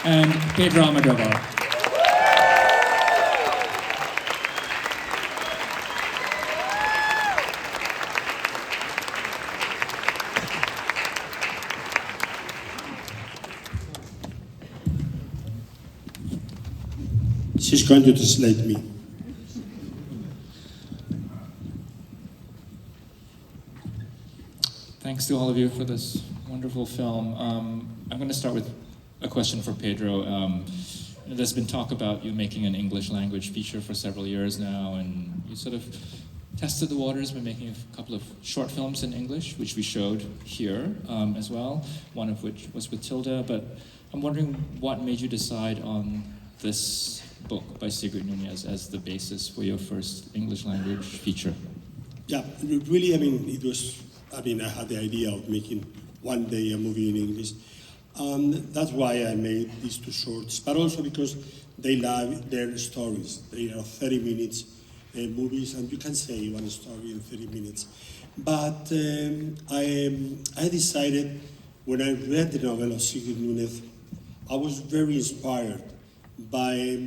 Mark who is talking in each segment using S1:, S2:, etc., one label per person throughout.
S1: and Pedro Almodóvar.
S2: She's going to translate me.
S1: Thanks to all of you for this wonderful film. I'm going to start with a question for Pedro. There's been talk about you making an English language feature for several years now, and you sort of tested the waters by making a couple of short films in English, which we showed here as well, one of which was with Tilda. But I'm wondering what made you decide on this book by Sigrid Nunez as the basis for your first English language feature?
S2: Yeah, really, I had the idea of making one day a movie in English. That's why I made these two shorts, but also because they love their stories. They are 30 minutes movies, and you can say one story in 30 minutes. But I decided, when I read the novel of Sigrid Nunez, I was very inspired by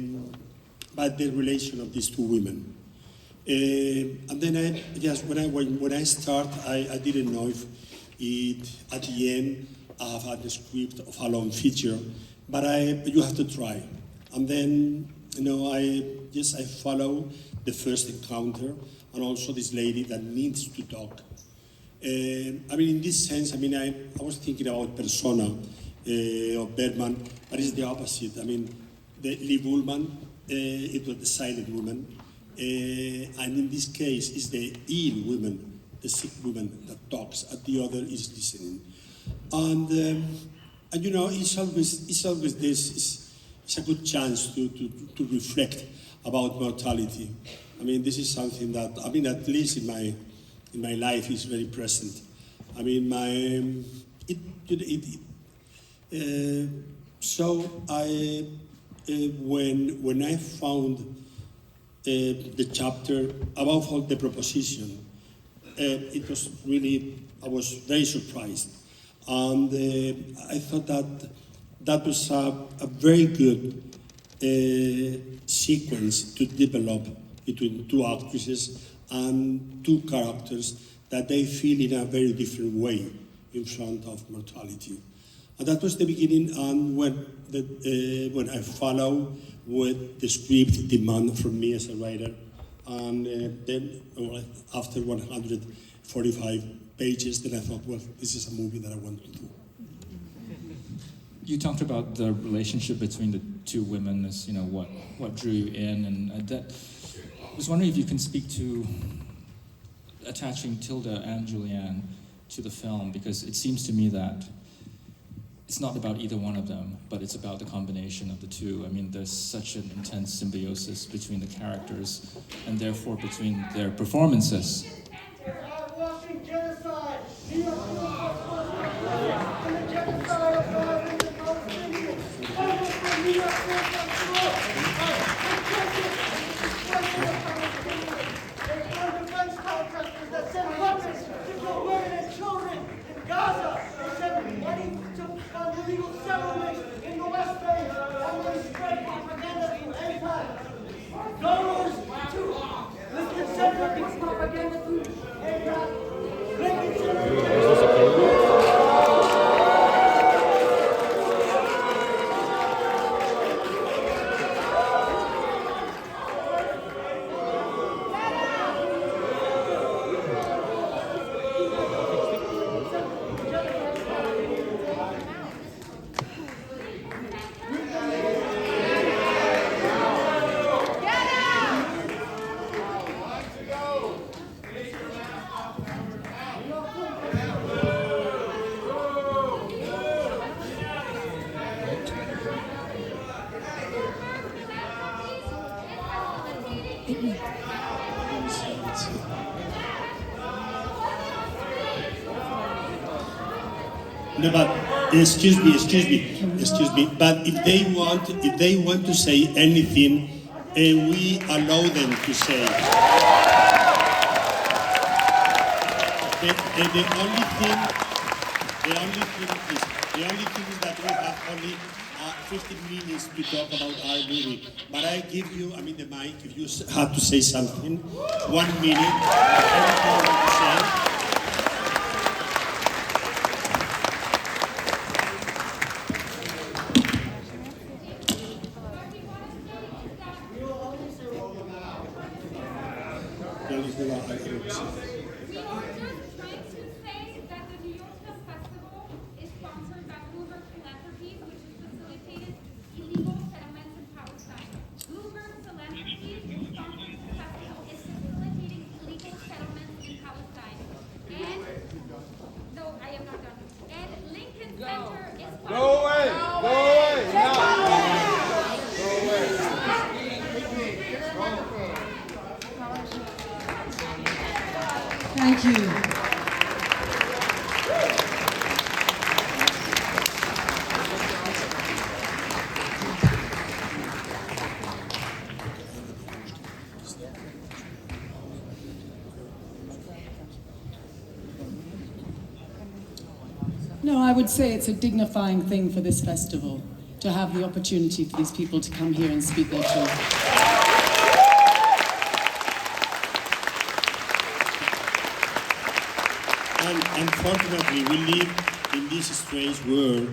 S2: the relation of these two women. And then when I start, I didn't know if at the end I have a script of a long feature, but you have to try. And then I follow the first encounter, and also this lady that needs to talk. In this sense, I was thinking about Persona of Bergman, but it's the opposite. The Lee Bullman, it was the silent woman, and in this case, it's the ill woman, the sick woman that talks, and the other is listening. And it's always this. It's a good chance to reflect about mortality. This is something that at least in my life is very present. So I. When I found the chapter about all the proposition, it was really, I was very surprised. And I thought that was a very good sequence to develop between two actresses and two characters that they feel in a very different way in front of mortality. And that was the beginning, and when I follow what the script demand from me as a writer, and then after 145 pages, then I thought, well, this is a movie that I want to do.
S1: You talked about the relationship between the two women as what drew you in, and that I was wondering if you can speak to attaching Tilda and Julianne to the film, because it seems to me that it's not about either one of them, but it's about the combination of the two. There's such an intense symbiosis between the characters, and therefore between their performances.
S2: No, but excuse me. But if they want to say anything, we allow them to say. The only thing is that we have only 15 minutes to talk about our movie, but I give you, the mic if you have to say something. 1 minute. Everything you want to say.
S3: Thank you. No, I would say it's a dignifying thing for this festival to have the opportunity for these people to come here and speak their truth.
S2: Unfortunately, we live in this strange world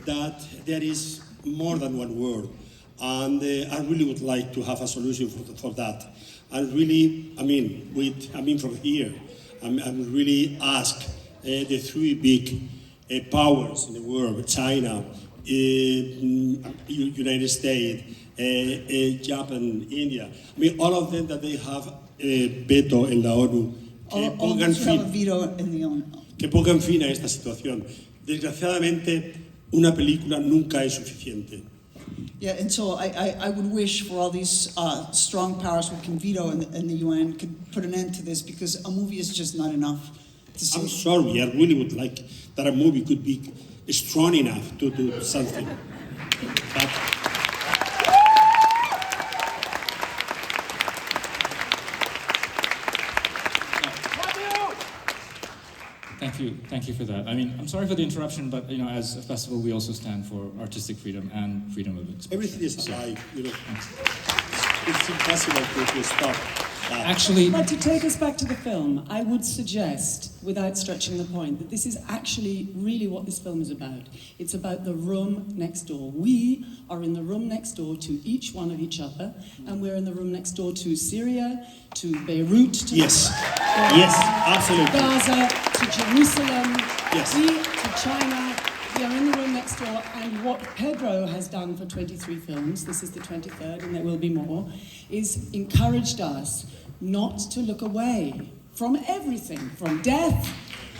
S2: that there is more than one world, and I really would like to have a solution for that. And really, from here, I'm really ask the three big powers in the world: China, United States, Japan, India. All of them that they have veto en la ONU. Que pongan fin a esta situación. Desgraciadamente, una película nunca es suficiente.
S4: Yeah, and so I would wish for all these strong powers who can veto and the UN could put an end to this, because a movie is just not enough.
S2: I'm sorry, I really would like that a movie could be strong enough to do something. But
S1: Thank you for that. I'm sorry for the interruption, but as a festival, we also stand for artistic freedom and freedom of expression.
S2: Everything is alive, It's impossible to stop that.
S1: Actually,
S3: But to take us back to the film, I would suggest, without stretching the point, that this is actually really what this film is about. It's about the room next door. We are in the room next door to each one of each other, and we're in the room next door to Syria, to Beirut, to
S2: Yes, absolutely.
S3: Gaza, to Jerusalem,
S2: Yes.
S3: to China. We are in the room next door, and what Pedro has done for 23 films, this is the 23rd and there will be more, is encouraged us not to look away from everything, from death.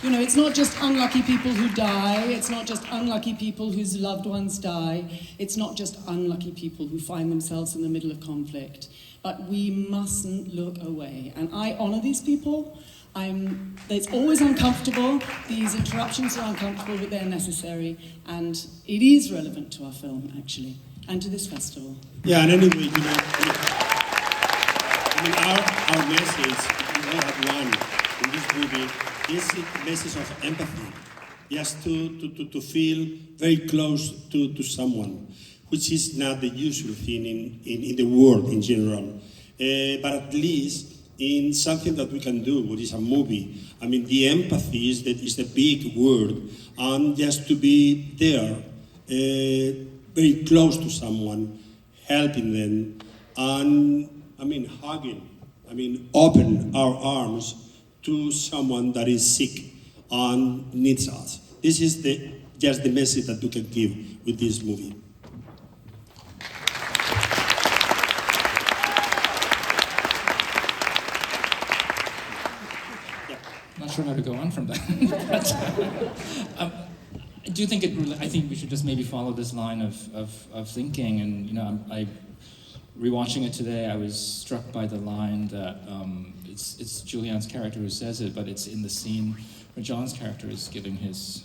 S3: It's not just unlucky people who die, it's not just unlucky people whose loved ones die, it's not just unlucky people who find themselves in the middle of conflict. But we mustn't look away. And I honor these people. It's always uncomfortable. These interruptions are uncomfortable, but they're necessary. And it is relevant to our film, actually, and to this festival.
S2: Yeah, and anyway, our message, we have one in this movie, is a message of empathy. Just to feel very close to someone, which is not the usual thing in the world in general. But at least in something that we can do, which is a movie. The empathy is the big word, and just to be there, very close to someone, helping them, and hugging, open our arms to someone that is sick and needs us. This is just the message that we can give with this movie.
S1: not sure how to go on from that. But, I do think I think we should just maybe follow this line of thinking. And I rewatching it today, I was struck by the line that it's Julianne's character who says it, but it's in the scene where John's character is giving his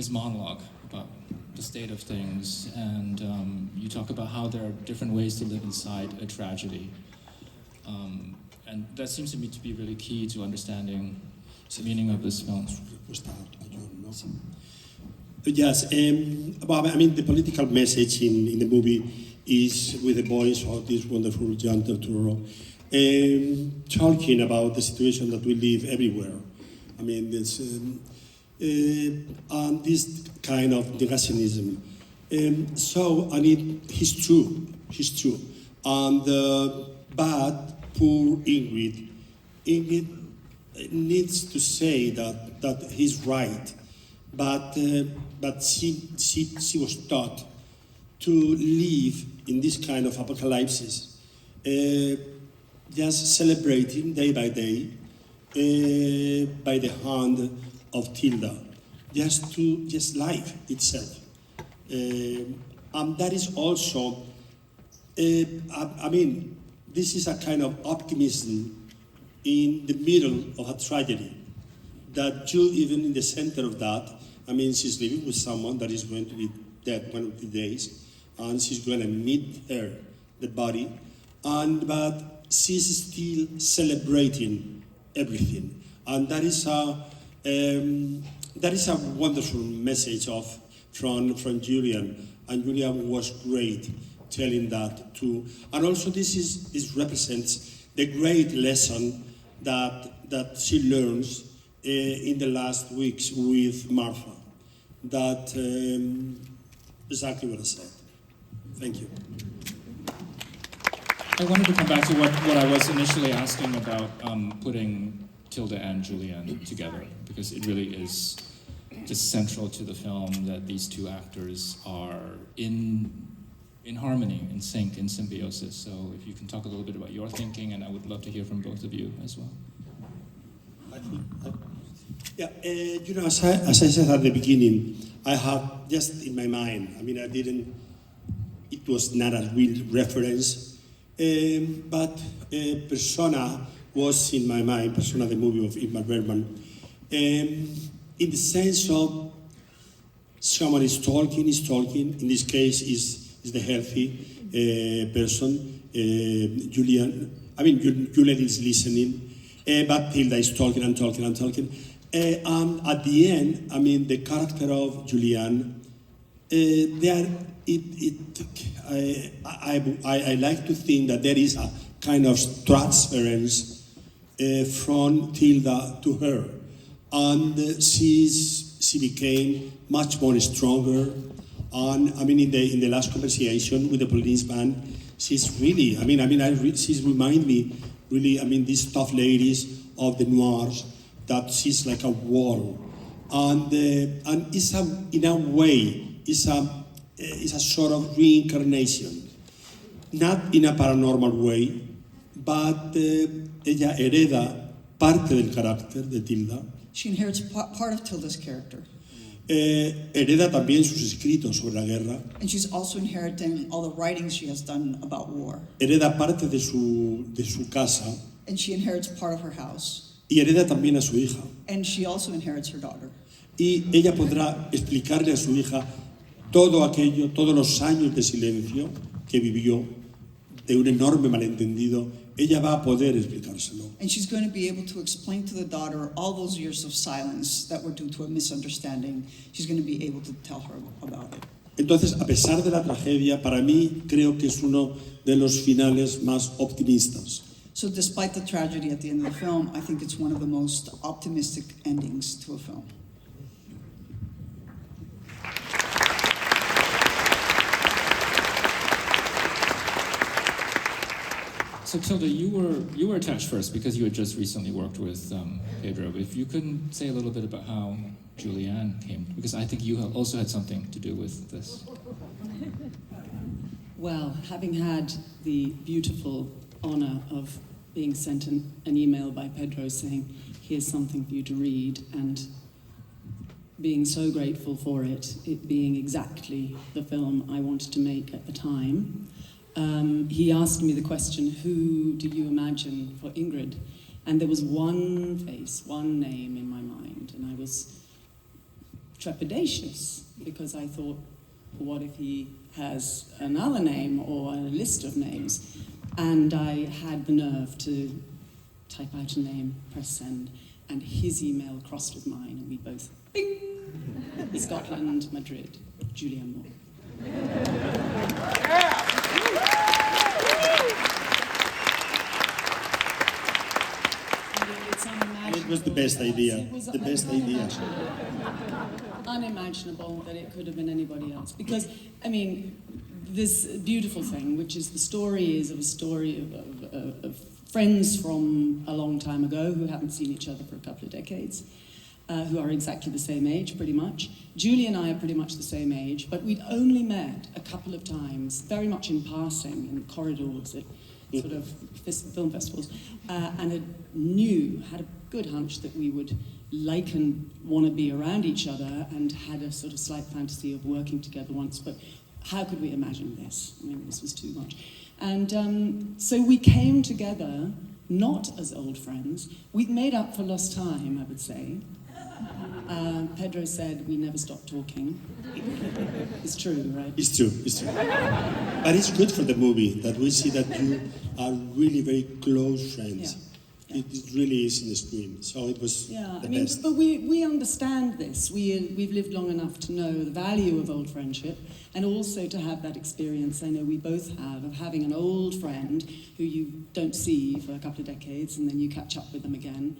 S1: monologue about the state of things, and you talk about how there are different ways to live inside a tragedy, and that seems to me to be really key to understanding the meaning of this film.
S2: Yes, well, I mean, the political message in the movie is with the voice of this wonderful young Turturro, talking about the situation that we live everywhere. I mean, this kind of negationism. He's true. But poor Ingrid needs to say that he's right. But she was taught to live in this kind of apocalypse, just celebrating day by day by the hand of Tilda, just life itself. And that is also, I mean, this is a kind of optimism in the middle of a tragedy. That you, even in the center of that, I mean, she's living with someone that is going to be dead one of the days, and she's going to meet her, the body, but she's still celebrating everything, and that is a wonderful message from Julianne, and Julianne was great telling that too, and also this represents the great lesson that she learns in the last weeks with Martha. That exactly what I said. Thank you.
S1: I wanted to come back to what I was initially asking about putting Tilda and Julianne together, because it really is just central to the film that these two actors are in harmony, in sync, in symbiosis. So if you can talk a little bit about your thinking, and I would love to hear from both of you as well.
S2: Yeah, as I said at the beginning, I have just in my mind, I mean, it was not a real reference, but Persona was in my mind, Persona, the movie of Ingmar Bergman, in the sense of someone is talking, in this case is the healthy person, Julianne is listening, but Tilda is talking and talking and talking. At the end, I mean, the character of Julianne, I like to think that there is a kind of transference from Tilda to her, and she became much more stronger. And I mean, in the last conversation with the policeman, she's really, she's remind me really, I mean, these tough ladies of the noirs, that she's like a wall, and it's in a way it's a sort of reincarnation, not in a paranormal way, but ella hereda parte del carácter de Tilda.
S4: She inherits part of Tilda's character.
S2: Hereda también sus escritos sobre la guerra.
S4: And she's also inheriting all the writings she has done about war.
S2: Hereda parte de su casa.
S4: And she inherits part of her house.
S2: Y hereda también a su hija.
S4: And she also inherits her daughter.
S2: Y ella podrá explicarle a su hija todo aquello, todos los años de silencio que vivió, de un enorme malentendido. Ella va a poder explicárselo.
S4: And she's going to be able to explain to the daughter all those years of silence that were due to a misunderstanding. She's going to be able to tell her about it.
S2: Entonces, a pesar de la tragedia, para mí creo que es uno de los finales más optimistas.
S4: So despite the tragedy at the end of the film, I think it's one of the most optimistic endings to a film.
S1: So Tilda, you were attached first because you had just recently worked with Pedro. If you couldn't say a little bit about how Julianne came, because I think you also had something to do with this.
S3: Well, having had the beautiful honor of being sent an email by Pedro saying, here's something for you to read, and being so grateful for it being exactly the film I wanted to make at the time, he asked me the question, who do you imagine for Ingrid? And there was one face, one name in my mind, and I was trepidatious because I thought, what if he has another name or a list of names? And I had the nerve to type out a name, press send, and his email crossed with mine, and we both Bing! Scotland, Madrid, Julianne Moore. It's unimaginable.
S2: It was the best idea.
S3: It was
S2: The best idea.
S3: Unimaginable that it could have been anybody else. Because, I mean, this beautiful thing, which is the story is of a story of friends from a long time ago who haven't seen each other for a couple of decades, who are exactly the same age, pretty much. Julie and I are pretty much the same age, but we'd only met a couple of times, very much in passing, in corridors at sort of film festivals, and had a good hunch that we would like and want to be around each other, and had a sort of slight fantasy of working together once, but how could we imagine this? I mean, this was too much. And so we came together, not as old friends. We'd made up for lost time, I would say. Pedro said we never stopped talking. It's true, right?
S2: It's true, it's true. But it's good for the movie that we see that you are really very close friends.
S3: Yeah.
S2: It really is in the screen, so it was the best.
S3: But we understand this. We've lived long enough to know the value of old friendship, and also to have that experience, I know we both have, of having an old friend who you don't see for a couple of decades, and then you catch up with them again.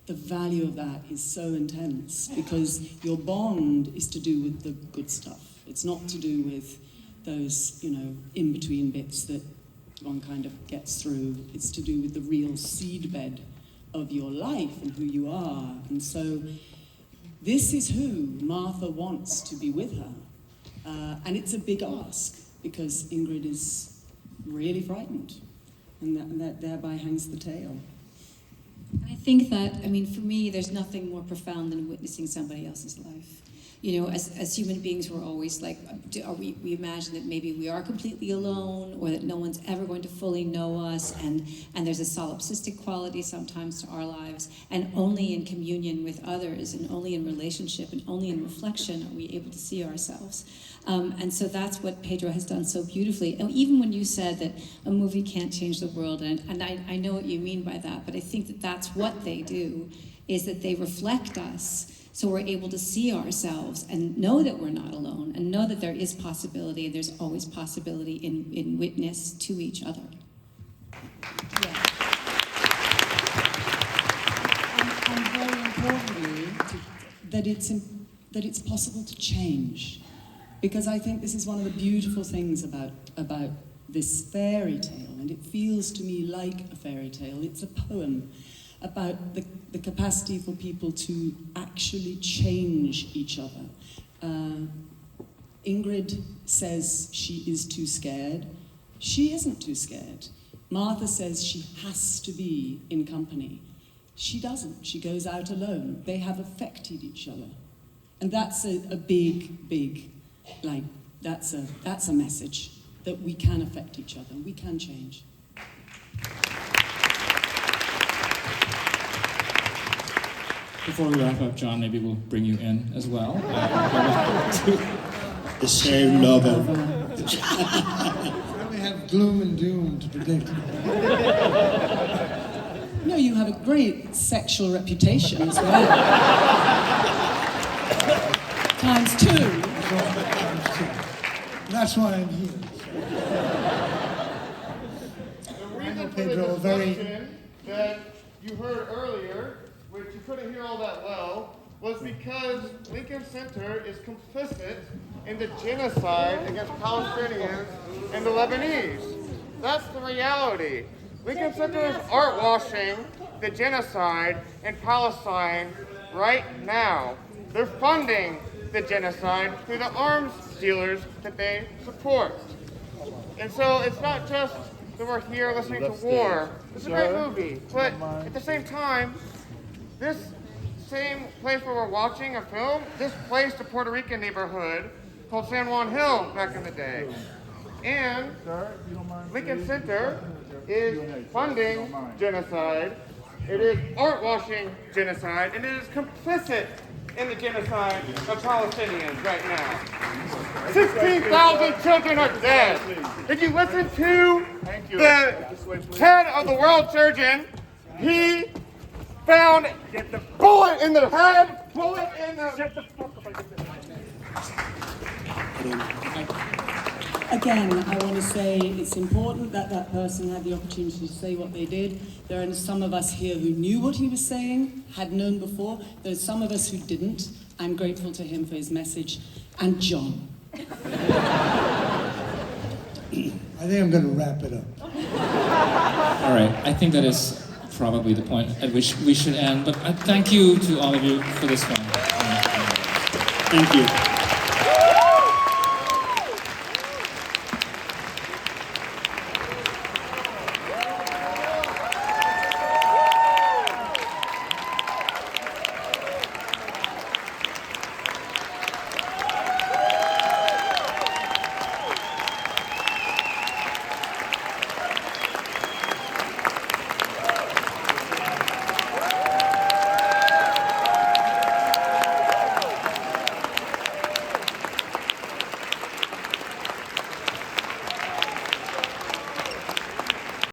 S3: The value of that is so intense, because your bond is to do with the good stuff. It's not to do with those, in-between bits that one kind of gets through. It's to do with the real seedbed of your life and who you are. And so this is who Martha wants to be with her. And it's a big ask, because Ingrid is really frightened, and that thereby hangs the tale.
S5: I think that, for me, there's nothing more profound than witnessing somebody else's life. As human beings, we're always like, we imagine that maybe we are completely alone, or that no one's ever going to fully know us, and there's a solipsistic quality sometimes to our lives, and only in communion with others, and only in relationship, and only in reflection are we able to see ourselves. And so that's what Pedro has done so beautifully. And even when you said that a movie can't change the world, and I know what you mean by that, but I think that that's what they do, is that they reflect us, so we're able to see ourselves and know that we're not alone, and know that there is possibility, and there's always possibility in witness to each other.
S3: Yeah. And very importantly, that it's possible to change. Because I think this is one of the beautiful things about this fairy tale, and it feels to me like a fairy tale. It's a poem about the capacity for people to actually change each other. Ingrid says she is too scared. She isn't too scared. Martha says she has to be in company. She doesn't. She goes out alone. They have affected each other. And that's a big, that's a message, that we can affect each other, we can change.
S1: Before we wrap up, John, maybe we'll bring you in as well.
S2: The same lover.
S6: We only have gloom and doom to predict.
S3: No, you have a great sexual reputation as well. Times two.
S6: That's why I'm here.
S7: I know Pedro very... that you heard earlier, which you couldn't hear all that well, was because Lincoln Center is complicit in the genocide against Palestinians and the Lebanese. That's the reality. Lincoln Center is art washing the genocide in Palestine right now. They're funding the genocide through the arms dealers that they support. And so it's not just that we're here listening to war. It's a great movie, but at the same time, this same place where we're watching a film, this placed a Puerto Rican neighborhood called San Juan Hill back in the day. And Lincoln Center is funding genocide. It is art washing genocide, and it is complicit in the genocide of Palestinians right now. 16,000 children are dead. If you listen to the head of the world surgeon, he found the bullet in the head Pull it in the...
S8: Shut the fuck up, I get this.
S3: Again, I want to say it's important that that person had the opportunity to say what they did. There are some of us here who knew what he was saying, had known before. There's some of us who didn't. I'm grateful to him for his message. And John.
S6: I think I'm going to wrap it up.
S1: All right, I think that is probably the point at which we should end. But thank you to all of you for this one.
S2: Thank you.